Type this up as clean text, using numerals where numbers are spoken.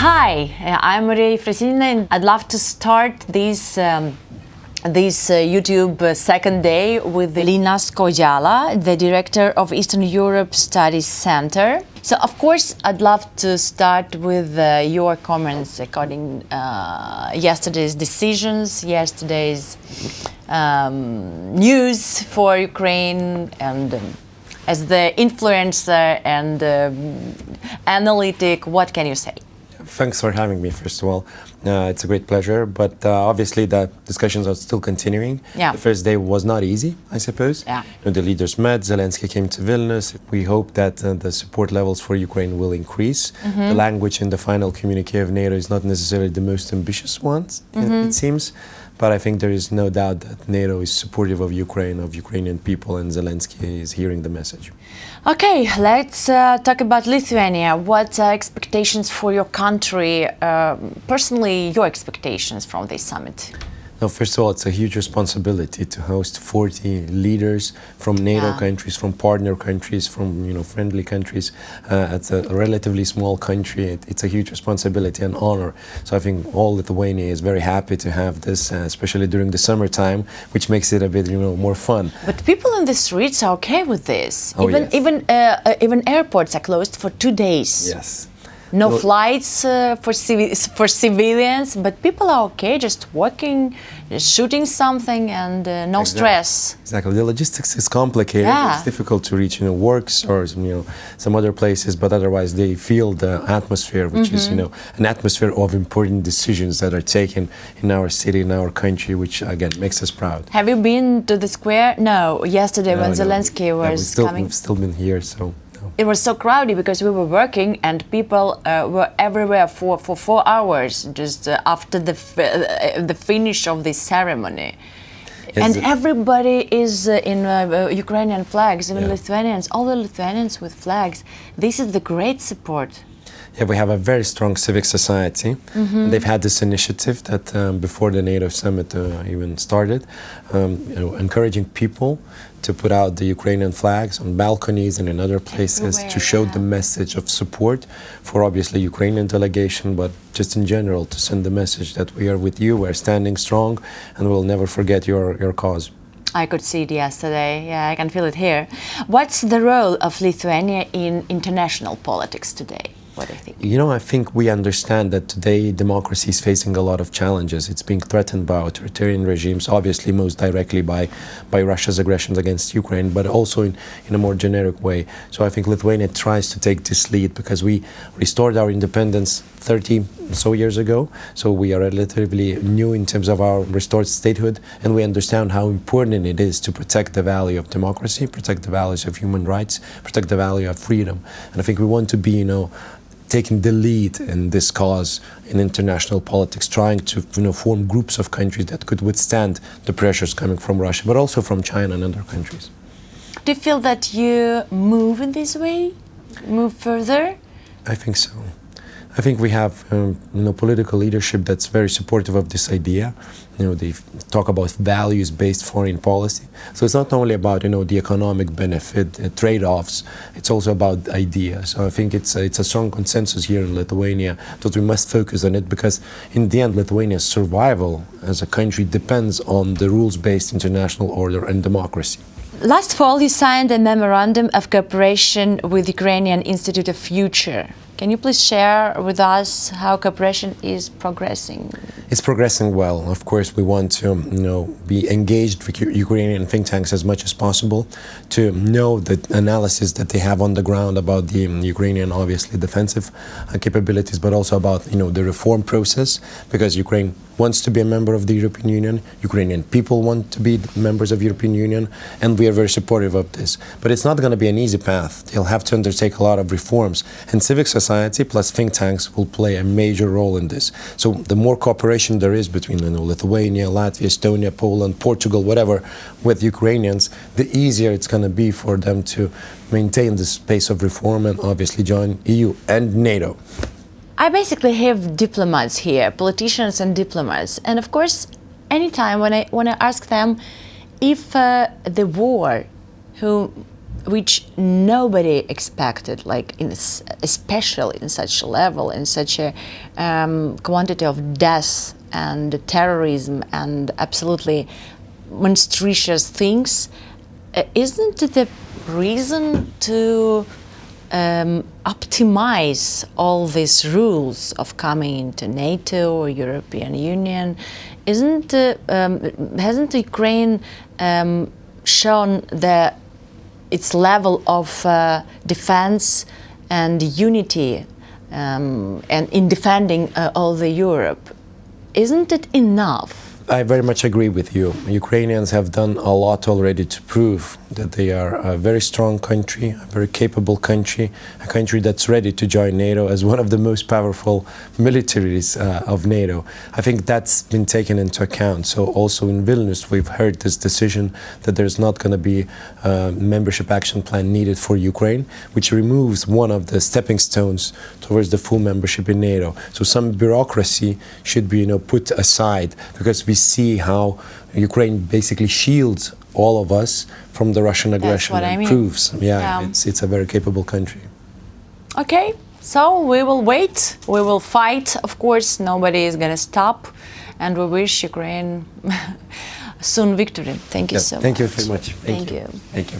Hi, I'm Efrosinina, and I'd love to start this YouTube second day with Linas Kojala, the director of Eastern Europe Studies Center. So, of course, I'd love to start with your comments according yesterday's decisions, yesterday's news for Ukraine, and as the influencer and analytic, what can you say? Thanks for having me, first of all. It's a great pleasure, but obviously the discussions are still continuing. Yeah. The first day was not easy, I suppose. Yeah. The leaders met, Zelensky came to Vilnius. We hope that the support levels for Ukraine will increase. The language in the final communique of NATO is not necessarily the most ambitious one, it seems. But I think there is no doubt that NATO is supportive of Ukraine, of Ukrainian people, and Zelensky is hearing the message. Okay, let's talk about Lithuania. What expectations for your country, personally, your expectations from this summit? Now, first of all, it's a huge responsibility to host 40 leaders from NATO countries, from partner countries, from friendly countries. It's a relatively small country. It's a huge responsibility and honor. So I think all Lithuania is very happy to have this, especially during the summertime, which makes it a bit more fun. But people in the streets are okay with this. Oh, Even airports are closed for 2 days. Yes. No flights for civilians, but people are okay, just walking, just shooting something, and no stress. Exactly. The logistics is complicated. Yeah. It's difficult to reach, works or some other places, but otherwise they feel the atmosphere, which is, an atmosphere of important decisions that are taken in our city, in our country, which again makes us proud. Have you been to the square? No. Yesterday when Zelensky was coming. We've still been here, so. It was so crowded because we were working and people were everywhere for 4 hours just after the finish of the ceremony. And everybody is in Ukrainian flags, even Lithuanians, all the Lithuanians with flags. This is the great support. Yeah, we have a very strong civic society. They've had this initiative that before the NATO Summit even started, encouraging people to put out the Ukrainian flags on balconies and in other places to show the message of support for obviously Ukrainian delegation, but just in general to send the message that we are with you, we're standing strong, and we'll never forget your cause. I could see it yesterday. Yeah, I can feel it here. What's the role of Lithuania in international politics today? What do you think? I think we understand that today democracy is facing a lot of challenges. It's being threatened by authoritarian regimes, obviously most directly by Russia's aggressions against Ukraine, but also in a more generic way. So I think Lithuania tries to take this lead because we restored our independence 30 or so years ago. So we are relatively new in terms of our restored statehood, and we understand how important it is to protect the value of democracy, protect the values of human rights, protect the value of freedom. And I think we want to be, taking the lead in this cause in international politics, trying to form groups of countries that could withstand the pressures coming from Russia, but also from China and other countries. Do you feel that you move in this way? Move further? I think so. I think we have political leadership that's very supportive of this idea. They talk about values-based foreign policy. So it's not only about the economic benefit, trade-offs. It's also about ideas. So I think it's a strong consensus here in Lithuania that we must focus on it because in the end, Lithuania's survival as a country depends on the rules-based international order and democracy. Last fall, you signed a memorandum of cooperation with Ukrainian Institute of Future. Can you please share with us how cooperation is progressing? It's progressing well. Of course, we want to, be engaged with Ukrainian think tanks as much as possible to know the analysis that they have on the ground about the Ukrainian, obviously, defensive capabilities, but also about, the reform process, because Ukraine wants to be a member of the European Union, Ukrainian people want to be members of the European Union, and we are very supportive of this. But it's not going to be an easy path. They'll have to undertake a lot of reforms, and civic society plus think tanks will play a major role in this. So the more cooperation there is between Lithuania, Latvia, Estonia, Poland, Portugal, whatever, with Ukrainians, the easier it's going to be for them to maintain this pace of reform and obviously join EU and NATO. I basically have diplomats here, politicians and diplomats, and of course, anytime when I ask them if the war which nobody expected, like especially in such a level, in such a quantity of death and terrorism and absolutely monstrous things. Isn't it a reason to optimize all these rules of coming into NATO or European Union? Hasn't Ukraine shown its level of defense and unity and in defending all the Europe? Isn't it enough? I very much agree with you. Ukrainians have done a lot already to prove that they are a very strong country, a very capable country, a country that's ready to join NATO as one of the most powerful militaries of NATO. I think that's been taken into account. So also in Vilnius, we've heard this decision that there's not going to be a membership action plan needed for Ukraine, which removes one of the stepping stones towards the full membership in NATO. So some bureaucracy should be, put aside, because we see how Ukraine basically shields all of us from the Russian aggression. That's what I mean. Proves, it's a very capable country. Okay, so we will wait, we will fight. Of course, nobody is going to stop, and we wish Ukraine soon victory. Thank you so much. Thank you very much. Thank you. Thank you.